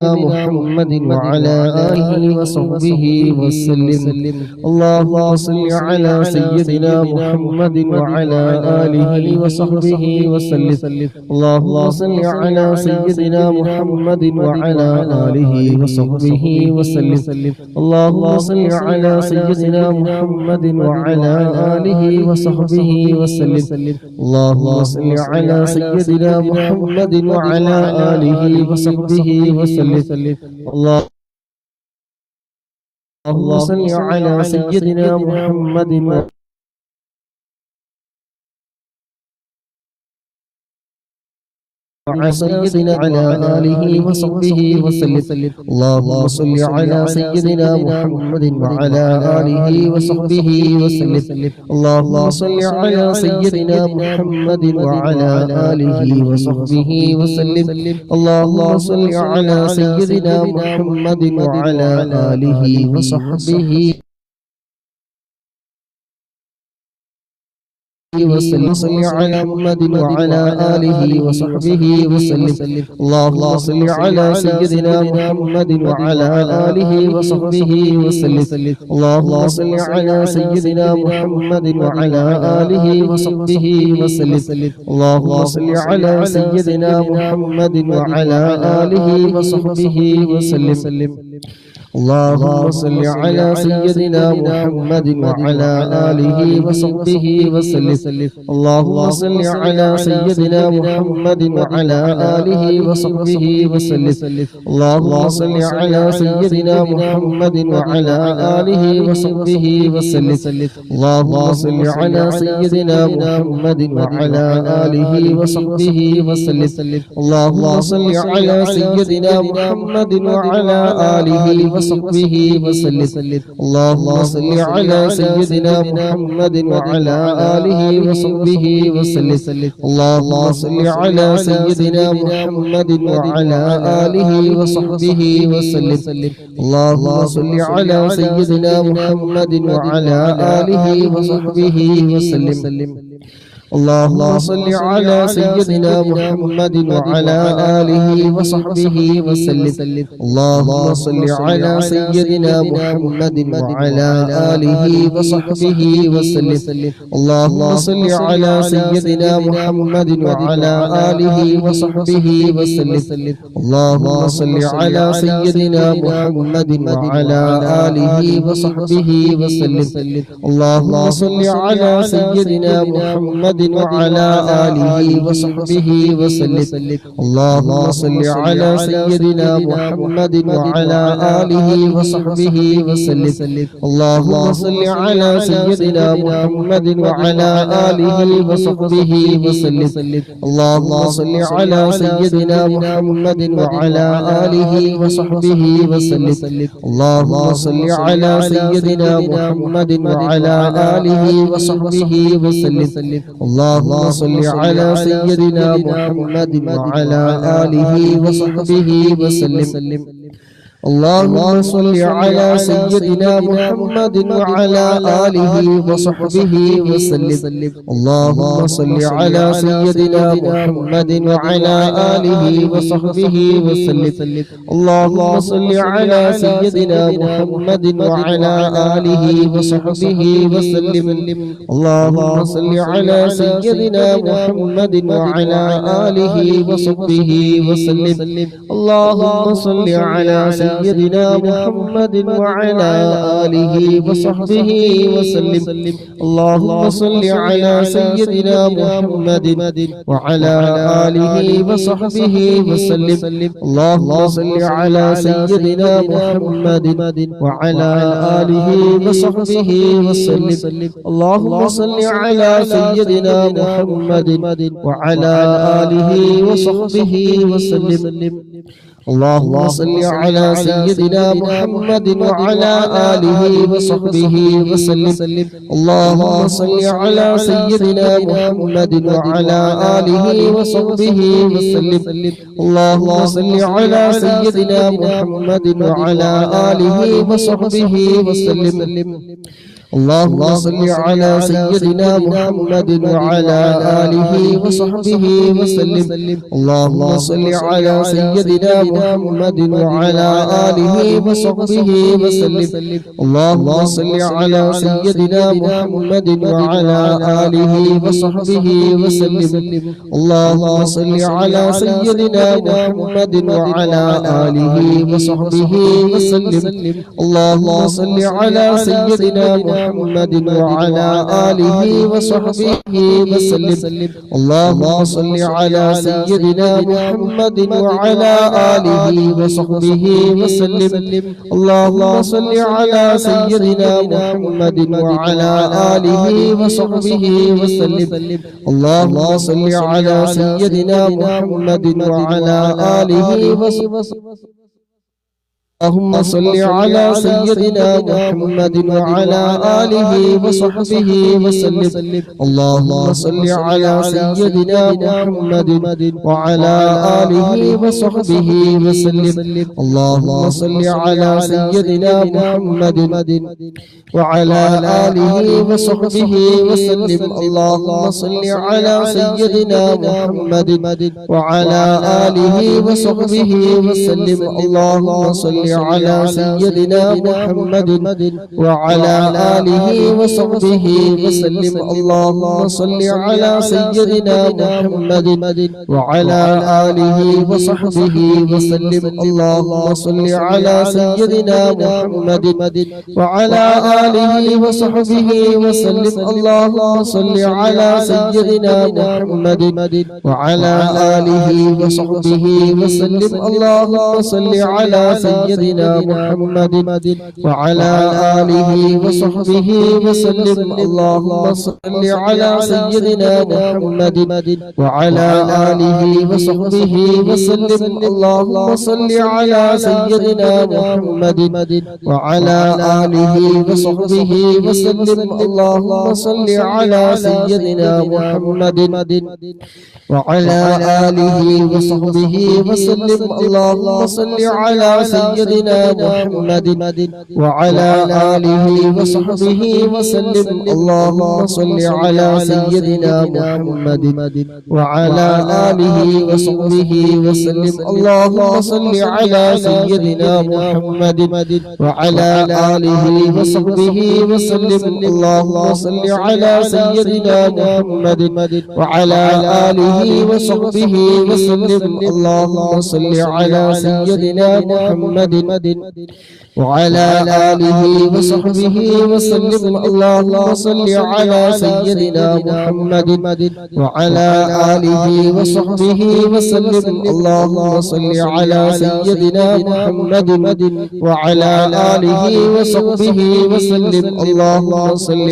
محمد وعلى آله وصحبه وسلم. اللهم صل على سيدنا محمد وعلى آله وصحبه وسلم. اللهم صل على سيدنا محمد وعلى آله وصحبه وسلم. اللهم صل على سيدنا محمد وعلى آله وصحبه وسلم. اللهم صل على سيدنا محمد وعلى آله وصحبه وسلم. اللهم صل على سيدنا محمد سيدنا على آله وصحبه وسلم. اللهم صل على سيدنا محمد وعلى آله وصحبه وسلم. اللهم صل على سيدنا محمد وعلى آله وصحبه وسلم. اللهم صل على سيدنا محمد وعلى آله وصحبه وسلم. صل على محمد وعلى آله وصحبه وسلم. اللهم صل على سيدنا محمد وعلى آله وصحبه وسلم. اللهم صل على سيدنا محمد وعلى آله وصحبه وسلم. اللهم صل على سيدنا محمد وعلى آله وصحبه وسلم. اللهم صل على سيدنا محمد وعلى آله وصحبه وسلم. اللهم صل على سيدنا محمد وعلى آله وصحبه وسلم. اللهم صل على سيدنا محمد وعلى آله وصحبه وسلم. اللهم صل على سيدنا محمد وعلى آله وصحبه وسلم. اللهم صل على سيدنا محمد وعلى آله وصحبه وسلم. اللهم صل على سيدنا محمد وعلى آله وصحبه وسلم. اللهم صل على سيدنا محمد وعلى آله وصحبه وسلم. اللهم صل على سيدنا محمد وعلى آله وصحبه وسلم. اللهم صل على سيدنا محمد وعلى آله وصحبه وسلم. اللهم صل على سيدنا محمد وعلى آله وصحبه وسلم. اللهم صل على سيدنا محمد وعلى آله وصحبه وسلم. اللهم صل على سيدنا محمد وعلى آله وصحبه وسلم. اللهم صل على سيدنا محمد وعلى آله وصحبه وسلم. اللهم صل على سيدنا محمد وعلى آله وصحبه وسلم. اللهم صل على سيدنا محمد وعلى آله وصحبه وسلم. اللهم صل على سيدنا محمد وعلى آله وصحبه وسلم. اللهم صل على سيدنا محمد وعلى آله وصحبه وسلم. اللهم صل على سيدنا محمد وعلى آله وصحبه وسلم. اللهم صل على سيدنا محمد وعلى آله وصحبه وسلم. اللهم صل على سيدنا محمد وعلى آله وصحبه وسلم. اللهم صل على سيدنا محمد وعلى آله وصحبه وسلم. اللهم صل على سيدنا محمد وعلى آله وصحبه وسلم. اللهم صل على سيدنا محمد وعلى آله وصحبه وسلم. اللهم صل على سيدنا محمد وعلى آله وصحبه وسلم. اللهم صل على سيدنا محمد وعلى آله وصحبه وسلم. اللهم صل على سيدنا محمد وعلى آله وصحبه وسلم. اللهم صل على سيدنا محمد وعلى آله وصحبه وسلم. اللهم صل على سيدنا محمد وعلى آله وصحبه وسلم. اللهم صل على سيدنا محمد وعلى آله وصحبه وسلم. اللهم صل على سيدنا محمد وعلى آله وصحبه وسلم. اللهم صل على سيدنا محمد وعلى آله وصحبه وسلم. اللهم صل على سيدنا محمد وعلى آله وصحبه وسلم. اللهم صل على سيدنا محمد وعلى آله وصحبه وسلم. اللهم صل على سيدنا محمد وعلى آله وصحبه وسلم. اللهم صل على سيدنا محمد وعلى آله وصحبه وسلم. اللهم صل على سيدنا محمد وعلى آله وصحبه وسلم. اللهم صل على سيدنا محمد وعلى آله وصحبه. اللهم صل على سيدنا محمد وعلى آله وصحبه وسلم. اللهم صل على سيدنا محمد وعلى آله وصحبه وسلم. اللهم صل على سيدنا محمد وعلى آله وصحبه وسلم. اللهم صل على سيدنا محمد وعلى آله وصحبه وسلم. اللهم صل على سيدنا محمد وعلى آله وصحبه وسلم. اللهم صل على سيدنا محمد وعلى آله وصحبه وسلم. اللهم صل على سيدنا محمد وعلى آله وصحبه وسلم. اللهم صل على سيدنا محمد وعلى آله وصحبه وسلم. اللهم صل على سيدنا محمد وعلى آله وصحبه وسلم. اللهم صل على سيدنا محمد وعلى آله وصحبه وسلم. اللهم صل على سيدنا محمد وعلى آله وصحبه وسلم. اللهم صل على سيدنا محمد وعلى آله وصحبه وسلم. اللهم صل على سيدنا محمد وعلى آله وصحبه وسلم. اللهم صل على سيدنا محمد وعلى آله وصحبه وسلم. اللهم صل على سيدنا محمد وعلى آله وصحبه وسلم. اللهم صل على سيدنا محمد وعلى آله وصحبه وسلم. اللهم صل على سيدنا محمد وعلى آله وصحبه وسلم. اللهم صل على سيدنا محمد وعلى آله وصحبه وسلم. اللهم صل على سيدنا محمد وعلى آله وصحبه وسلم. اللهم صل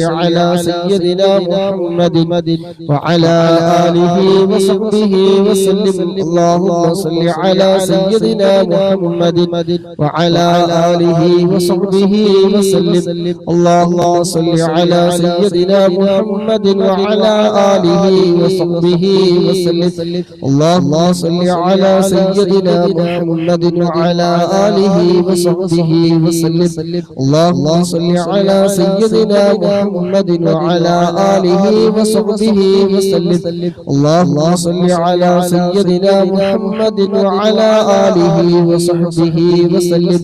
على سيدنا محمد وعلى آله وصحبه وسلم. اللهم صل على سيدنا محمد وعلى آله وصحبه وسلم. اللهم صل على سيدنا محمد وعلى آله وصحبه وسلم. اللهم صل على سيدنا محمد وعلى آله وصحبه وسلم. اللهم صل على سيدنا محمد وعلى آله وصحبه وسلم. اللهم صل على سيدنا محمد وعلى آله وصحبه وسلم.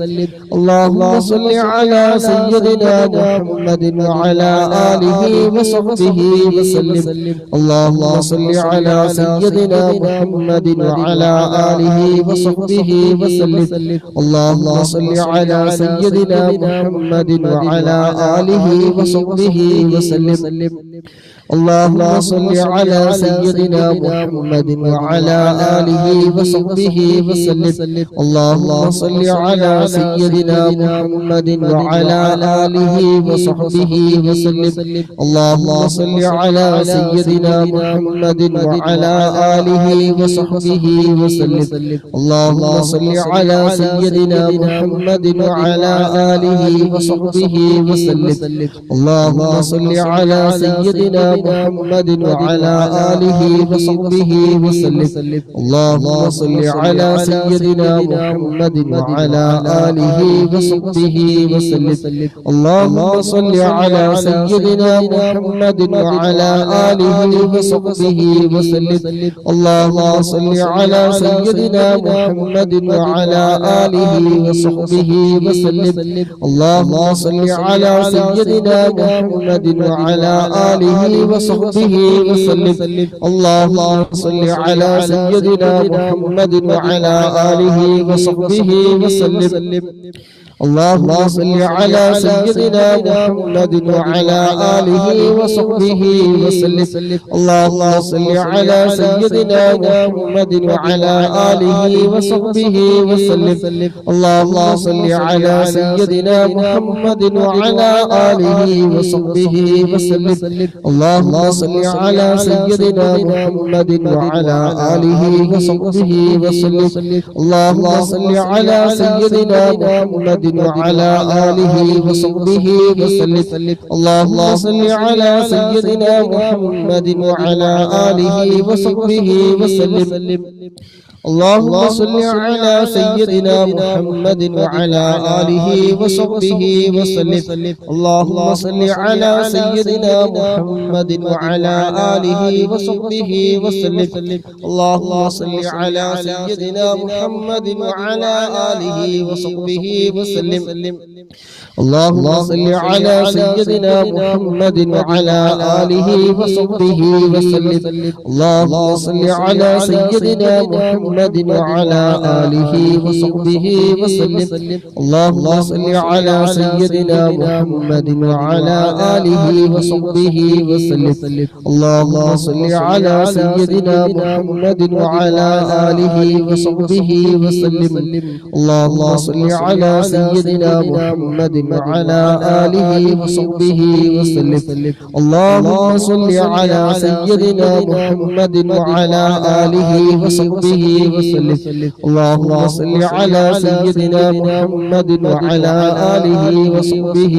اللهم صل على سيدنا محمد وعلى آله وصحبه وسلم. اللهم صل على سيدنا محمد وعلى آله وصحبه وسلم. اللهم صل على سيدنا محمد وعلى آله وصحبه وسلم. اللهم صل على سيدنا محمد وعلى آله وصحبه وسلم. اللهم صل على سيدنا محمد وعلى آله وصحبه وسلم. اللهم صل على سيدنا محمد وعلى آله وصحبه وسلم. اللهم صل على سيدنا محمد وعلى آله وصحبه وسلم. اللهم صل على سيدنا محمد وعلى آله وصحبه وسلم. اللهم صل على سيدنا محمد وعلى وعلى آله وصحبه وسلم. اللهم صل على سيدنا محمد وعلى آله وصحبه وسلم. اللهم صل على سيدنا محمد وعلى آله وصحبه وسلم. اللهم صل على سيدنا محمد وعلى آله وصحبه وسلم. اللهم صل على سيدنا محمد وعلى آله وصحبه وسلم. اللهم صل على سيدنا محمد وعلى آله وصحبه وسلم. اللهم صل على سيدنا محمد وعلى آله وصحبه وسلم. اللهم صل على سيدنا محمد وعلى آله وصحبه وسلم. اللهم صل على سيدنا محمد وعلى آله وصحبه وسلم. اللهم صل على سيدنا محمد وعلى آله وصحبه وسلم. اللهم صل على سيدنا محمد وعلى آله وصحبه وسلم. اللهم صل على سيدنا محمد وعلى آله وصحبه وسلم. اللهم صل على سيدنا محمد وعلى آله وصحبه وسلم. اللهم صل على سيدنا محمد وعلى آله وصحبه وسلم. اللهم صل على سيدنا محمد وعلى آله وصحبه وسلم. اللهم صل على سيدنا محمد وعلى آله وصحبه وسلم. اللهم صل على سيدنا محمد وعلى آله وصحبه وسلم. اللهم صل على سيدنا محمد وعلى آله وصحبه وسلم. اللهم صل على سيدنا محمد وعلى آله وصحبه وسلم. اللهم صل على سيدنا محمد وعلى آله وصحبه وسلم. اللهم صل على سيدنا محمد وعلى آله وصحبه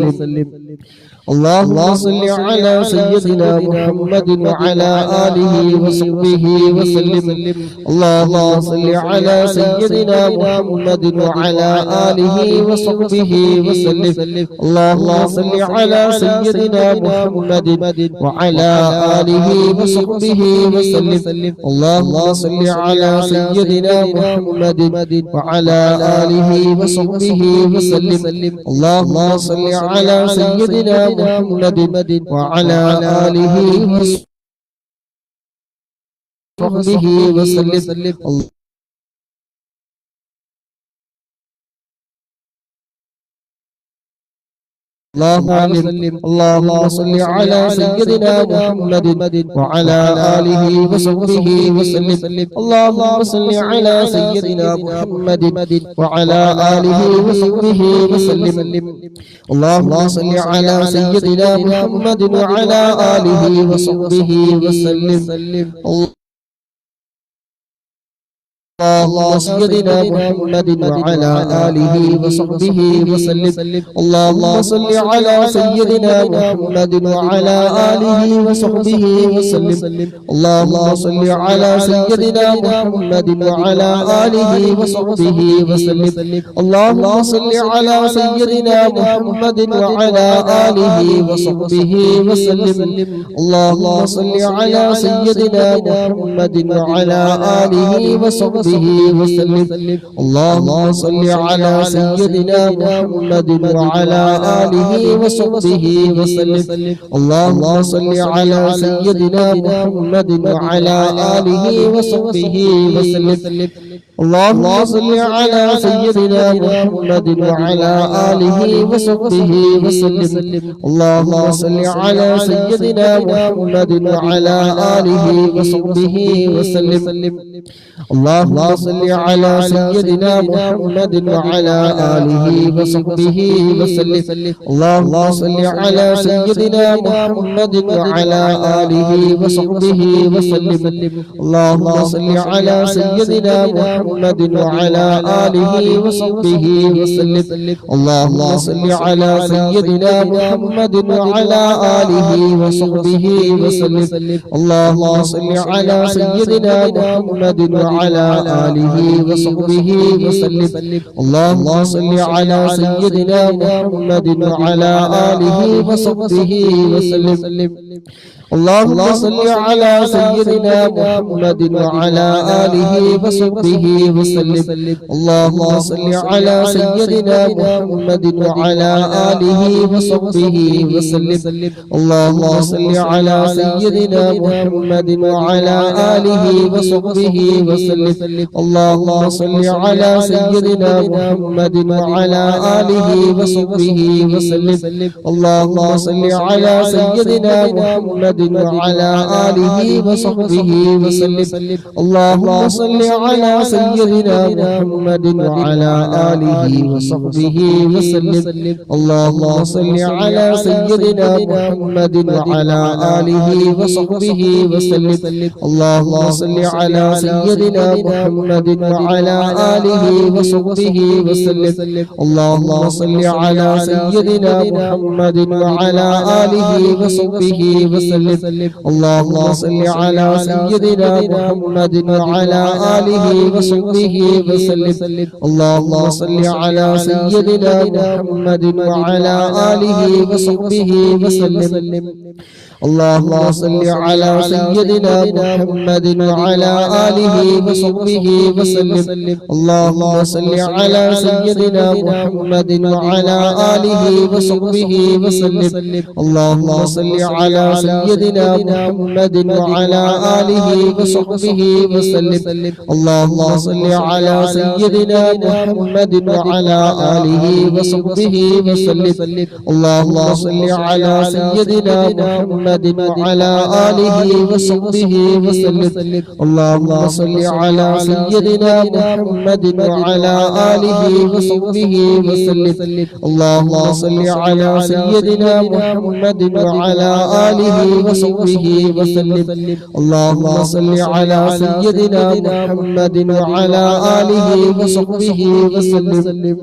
وسلم. اللهم صل على سيدنا محمد وعلى آله وصحبه وسلم. اللهم صل على سيدنا محمد وعلى آله وصحبه وسلم. اللهم صل على سيدنا محمد وعلى آله وصحبه وسلم. اللهم صل على سيدنا محمد وعلى آله وصحبه وسلم. اللهم صل على سيدنا محمد وعلى آله وصحبه وسلم. اللهم صل على سيدنا محمد وعلى آله وصحبه وسلم. اللهم صل على سيدنا محمد وعلى آله وصحبه وسلم. اللهم صل على سيدنا محمد وعلى آله وصحبه وسلم. اللهم سيدنا محمد وعلى آله وصحبه وسلم. اللهم صل على سيدنا محمد وعلى آله وصحبه وسلم. اللهم صل على سيدنا محمد وعلى آله وصحبه وسلم. اللهم صل على سيدنا محمد وعلى آله وصحبه وسلم. اللهم صل على سيدنا محمد وعلى آله وصحبه وسلم. اللهم صل على سيدنا محمد وعلى آله وصحبه وسلم. اللهم صل على سيدنا محمد وعلى آله وصحبه وسلم. اللهم صل على سيدنا محمد وعلى آله وصحبه وسلم. اللهم صل على سيدنا محمد وعلى آله وصحبه وسلم. اللهم صل على سيدنا محمد وعلى آله وصحبه وسلم. اللهم صل على سيدنا محمد وعلى آله وصحبه وسلم. اللهم صل على سيدنا محمد وعلى آله وصحبه وسلم اللهم صل على سيدنا محمد وعلى آله وصحبه وسلم اللهم صل على سيدنا محمد وعلى آله وصحبه وسلم اللهم صل على سيدنا محمد وعلى آله وصحبه وسلم اللهم صل على سيدنا محمد وعلى آله وصحبه وسلم اللهم صل على سيدنا محمد وعلى آله وصحبه وسلم اللهم صل على سيدنا محمد وعلى آله وصحبه وسلم اللهم صل على سيدنا محمد وعلى آله وصحبه وسلم اللهم صل على سيدنا محمد وعلى آله وصحبه وسلم اللهم صل على سيدنا محمد وعلى آله وصحبه وسلم اللهم صل على سيدنا محمد وعلى آله وصحبه وسلم اللهم صل على سيدنا محمد وعلى آله وصحبه وسلم اللهم صل على سيدنا محمد وعلى آله وصحبه وسلم اللهم صل على سيدنا محمد وعلى آله وصحبه وسلم اللهم صل على سيدنا محمد وعلى آله وصحبه وسلم اللهم صل على سيدنا محمد وعلى آله وصحبه وسلم اللهم صل على سيدنا محمد وعلى آله وصحبه وسلم اللهم صل على سيدنا محمد وعلى آله وصحبه وسلم اللهم صل على سيدنا محمد وعلى آله وصحبه وسلم اللهم صل على سيدنا محمد وعلى آله وصحبه وسلم اللهم صل على سيدنا محمد وعلى آله وصحبه وسلم اللهم صل على سيدنا محمد وعلى آله وصحبه وسلم اللهم صل على سيدنا محمد وعلى آله وصحبه وسلم اللهم صل على سيدنا محمد وعلى آله وصحبه وسلم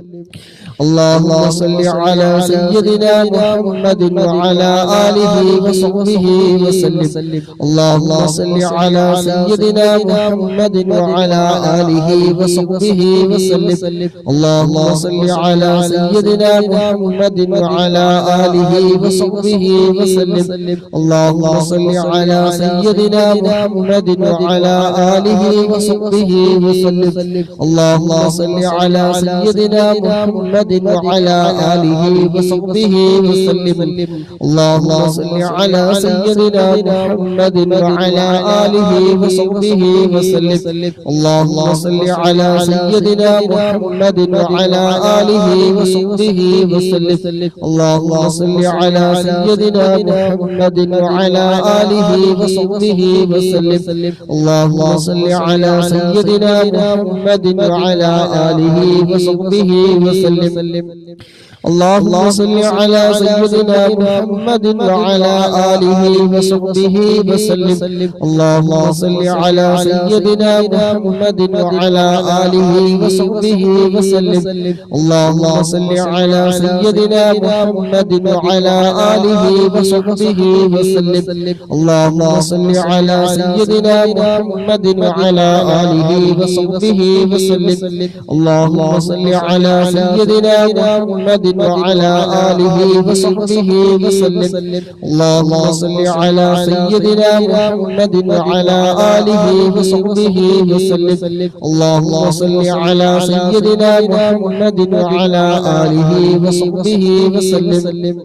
اللهم صل على سيدنا محمد وعلى آله وصحبه وسلم اللهم صل على سيدنا محمد وعلى آله وصحبه وسلم اللهم صل على سيدنا محمد وعلى آله وصحبه وسلم اللهم صل على سيدنا محمد وعلى آله وصحبه وسلم اللهم صل على سيدنا محمد وعلى آله وصحبه وسلم اللهم صل على سيدنا محمد وعلى آله وصحبه وسلم اللهم صل على سيدنا محمد وعلى آله وصحبه وسلم اللهم صل على سيدنا محمد وعلى آله وصحبه وسلم اللهم صل على سيدنا محمد وعلى آله وصحبه وسلم اللهم صل على سيدنا محمد وعلى آله وصحبه وسلم اللهم صل على سيدنا محمد وعلى آله وصحبه وسلم اللهم صل على سيدنا محمد وعلى آله وصحبه وسلم اللهم صل على سيدنا محمد وعلى آله وصحبه وسلم اللهم صل على سيدنا محمد وعلى آله وصحبه وسلم اللهم صل على سيدنا محمد وعلى آله وصحبه وسلم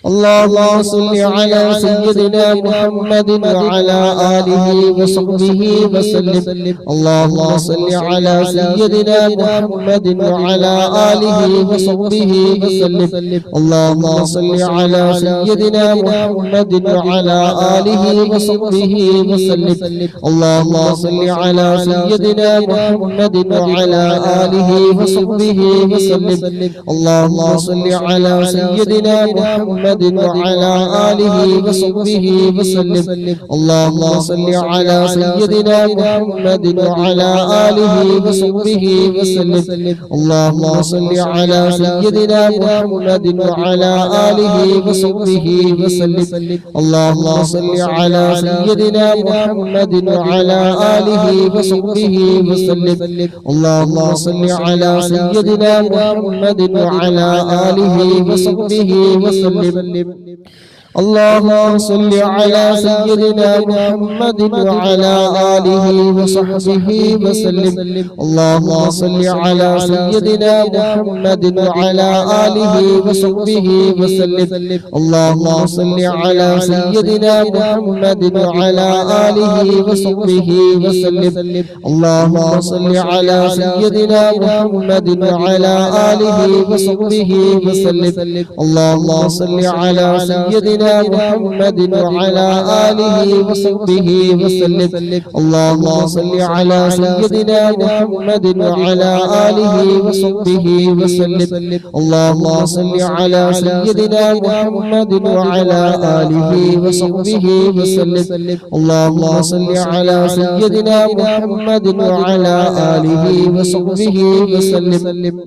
اللهم صل على سيدنا محمد وعلى آله وصحبه وسلم اللهم صل على سيدنا محمد وعلى آله وصحبه وسلم اللهم صل على سيدنا محمد وعلى آله وصحبه وسلم اللهم صل على سيدنا محمد وعلى آله وصحبه وسلم اللهم صل على سيدنا محمد محمد وعلى آله وصحبه وسلم اللهم صل على سيدنا محمد وعلى آله وصحبه وسلم اللهم صل على سيدنا محمد وعلى آله وصحبه وسلم اللهم صل على سيدنا محمد وعلى آله وصحبه وسلم اللهم صل على سيدنا محمد وعلى آله وصحبه وسلم اللهم صل على سيدنا محمد وعلى آله وصحبه وسلم اللهم صل على سيدنا محمد وعلى آله وصحبه وسلم اللهم صل على سيدنا محمد وعلى آله وصحبه وسلم اللهم صل على سيدنا محمد وعلى آله وصحبه وسلم اللهم صل على سيدنا محمد وعلى آله وصحبه وسلم اللهم صل على سيدنا محمد وعلى آله وصحبه وسلم اللهم صل على سيدنا محمد وعلى آله وصحبه وسلم اللهم صل على سيدنا محمد وعلى آله وصحبه وسلم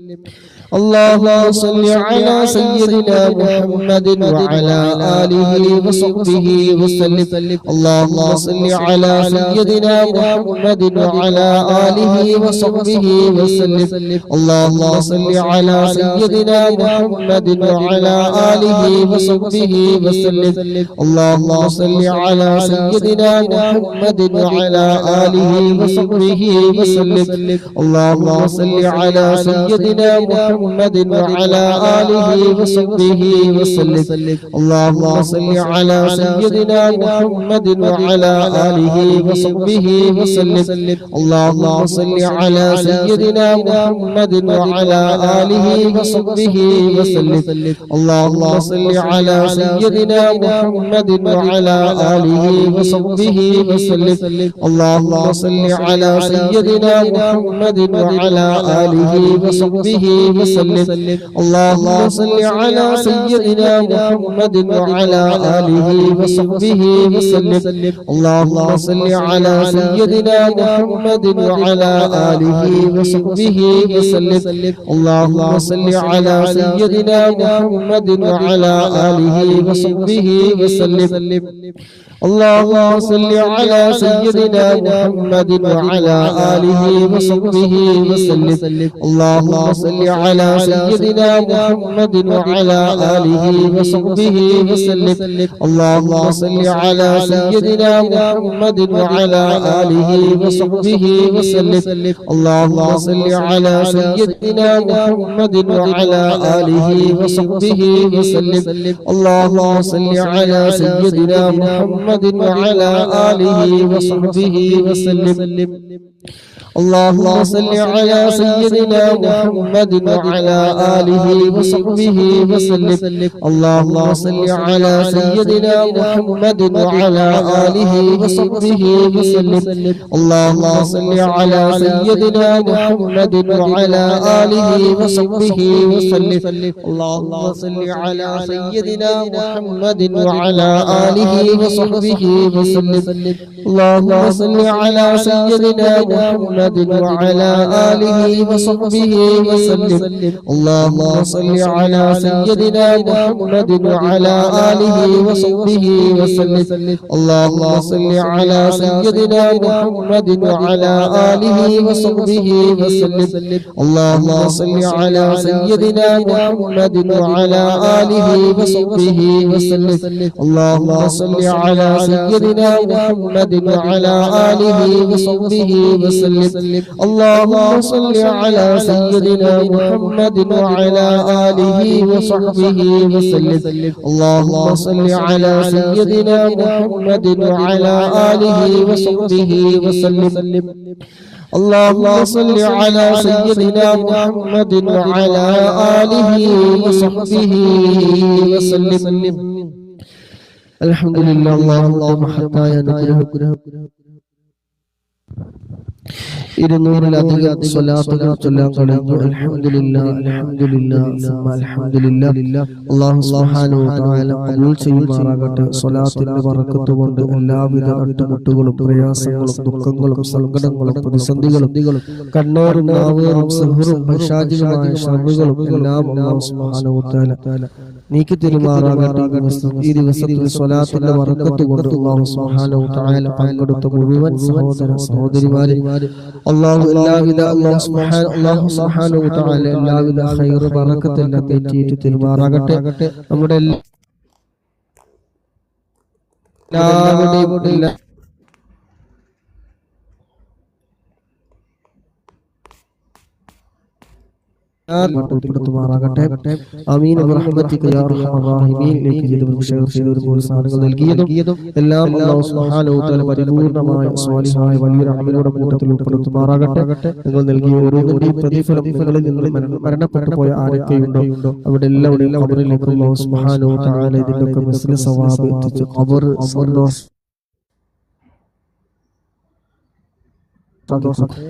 اللهم صل على سيدنا محمد وعلى آله وصحبه وسلم اللهم صل على سيدنا محمد وعلى آله وصحبه وسلم اللهم صل على سيدنا محمد وعلى آله وصحبه وسلم اللهم صل على سيدنا محمد وعلى آله وصحبه وسلم اللهم صل على سيدنا محمد وعلى آله وصحبه وسلم اللهم صل على سيدنا محمد وعلى آله وصحبه وسلم اللهم صل على سيدنا محمد وعلى آله وصحبه وسلم اللهم صل على سيدنا محمد وعلى آله وصحبه وسلم اللهم صل على سيدنا محمد وعلى آله وصحبه وسلم اللهم صل على سيدنا محمد وعلى آله وصحبه وسلم اللهم صل على سيدنا محمد وعلى آله وصحبه وسلم اللهم صل على سيدنا محمد وعلى آله وصحبه وسلم اللهم صل على سيدنا محمد وعلى آله وصحبه وسلم اللهم صل على سيدنا محمد وعلى آله وصحبه وسلم اللهم صل على سيدنا محمد وعلى آله وصحبه وسلم اللهم صل على سيدنا محمد وعلى آله وصحبه وسلم اللهم صل على سيدنا محمد وعلى آله وصحبه وسلم اللهم صل على سيدنا محمد وعلى آله وصحبه وسلم اللهم صل على سيدنا محمد وعلى آله وصحبه وسلم اللهم صل على سيدنا محمد وعلى آله وصحبه وسلم اللهم صل على سيدنا محمد وعلى آله وصحبه وسلم اللهم صل على سيدنا محمد وعلى آله وصحبه وسلم اللهم صل على سيدنا محمد وعلى آله وصحبه وسلم اللهم صل على سيدنا محمد وعلى آله وصحبه وسلم اللهم صل على سيدنا محمد وعلى آله وصحبه وسلم اللهم صل على سيدنا محمد وعلى آله وصحبه وسلم اللهم صل على سيدنا محمد وعلى آله وصحبه وسلم اللهم صل على سيدنا محمد وعلى آله وصحبه وسلم اللهم صل على سيدنا محمد وعلى آله وصحبه وسلم الحمد لله اللهم حتى ينكره 200-ലധികം സ്വലാത്തുകൾ ചൊല്ലാൻ കഴിഞ്ഞു. അൽഹംദുലില്ലാഹ് അൽഹംദുലില്ലാഹ് സുമ്മ അൽഹംദുലില്ലാഹ്. അല്ലാഹു സുബ്ഹാനഹു വ തആല ഖബൂൽ ചെയ്യുമാറാകട്ടെ. സ്വലാത്തിന്റെ ബറക്കത്ത് കൊണ്ട് എല്ലാവിധ തട്ടുമുട്ടുകളും പ്രയാസങ്ങളും ദുഃഖങ്ങളും സങ്കടങ്ങളും പ്രതിസന്ധികളും കണ്ണേറും നാവേറും സിഹ്റും പൈശാചികമായ ശർറുകളും എല്ലാം അല്ലാഹു സുബ്ഹാനഹു വ തആല നീക്കി തരുമാറാകട്ടെ. ഈ ദിവസത്തിൽ സ്വലാത്തിന്റെ ബറക്കത്ത് കൊണ്ട് അല്ലാഹു സുബ്ഹാനഹു വ തആല പങ്കെടുത്ത മുഴുവൻ സഹോദര സഹോദരിമാരെ അല്ലാഹു എല്ലാവിധ അല്ലാഹു സുബ്ഹാനഹു വ തആല എല്ലാവിധ ഖൈർ ബറക്കത്ത് എല്ലാം ഏറ്റിട്ട് തരുമാറാകട്ടെ. നമ്മുടെ എല്ലാവരുടെയും ഉൾപ്പെടുത്തുമാറാകട്ടെ. ആമീൻ ബിറഹ്മതിക യാ അർഹമർ റഹീമീൻ. സാധനങ്ങൾ നൽകിയതും എല്ലാം അല്ലാഹു സുബ്ഹാനഹു വ തആല പരിപൂർണമായ സ്വാലിഹായ വലിയ റഹ്മത്തിന്റെ കൂട്ടത്തിൽ ഉൾപ്പെടുത്തുമാറാകട്ടെ. നിങ്ങൾ നൽകിയ ഓരോന്നിന്റെയും പ്രതിഫലം നിങ്ങളിൽ നിന്ന് മരണപ്പെട്ടു പോയ ആരൊക്കെയുണ്ടോ അവിടെ എല്ലാവരുടെയും ഖബറിലേക്ക് അല്ലാഹു സുബ്ഹാനഹു വ തആല ഇതിനൊക്കെ മിസ്ല സവാബ് എത്തിച്ച് ഖബർ സന്തോഷം.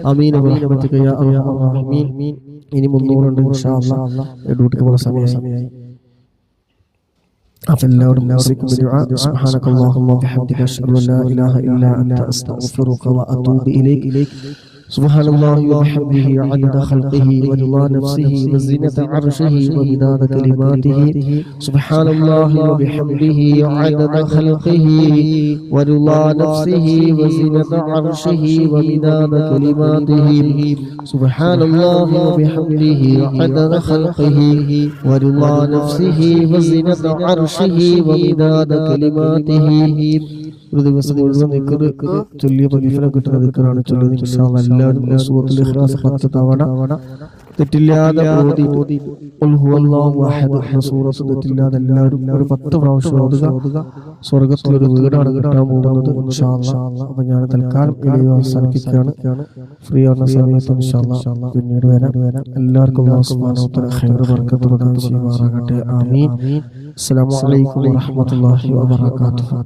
ആമീൻ ബിറഹ്മതിക യാ അർഹമർ റഹീമീൻ. ഇനി 300 ഉണ്ട് ഇൻഷാ അല്ലാഹ്. ഡ്യൂട്ടിക്ക് പോകുന്ന സമയമായി. എല്ലാവരും സുബ്ഹാനകല്ലാഹുമ്മ വബിഹംദിക അശ്ഹദു അൻ ലാ ഇലാഹ ഇല്ലാ അൻത അസ്തഗ്ഫിറുക വ അതൂബു ഇലൈക്. سبحان الله وبحمده عدد خلقه ورضا نفسه وزنة عرشه ومداد كلماته. سبحان الله وبحمده عدد خلقه ورضا نفسه وزنة عرشه ومداد كلماته. سبحان الله وبحمده عدد خلقه ورضا نفسه وزنة عرشه ومداد كلماته. ഒരു ദിവസം മുഴുവൻ ദിക്ർ ചൊല്ലിയ പ്രതിഫലം കിട്ടുന്ന ദിക്റാണ് ചൊല്ലുന്നത്. ഇൻഷാ അല്ലാഹ് എല്ലാവരും സൂറത്തുൽ ഇഖ്ലാസ് 10 തവണ തെറ്റില്ലാതെ ഓതി ഖുൽ ഹുവല്ലാഹു അഹദ് സൂറത്ത് തെറ്റില്ലാതെ എല്ലാവരും ഒരു 10 പ്രാവശ്യം ഓതുക. സ്വർഗ്ഗത്തിൽ ഒരു വീടാണ് കിട്ടാൻ പോകുന്നത് ഇൻഷാ അല്ലാഹ്. അപ്പോൾ ഞാൻ തൽക്കാലം വീഡിയോ അവസാനിപ്പിക്കുകയാണ്. ഫ്രീ ആവുന്ന സമയത്ത് ഇൻഷാ അല്ലാഹ് പിന്നീട് വരാം. എല്ലാവർക്കും അല്ലാഹു സുബ്ഹാനഹു വ തആല ഖൈർ ബർക്കത്ത് പ്രദാനം ചെയ്യുമാറാകട്ടെ. ആമീൻ. അസ്സലാമു അലൈക്കും വറഹ്മത്തുള്ളാഹി വബറകാതുഹു.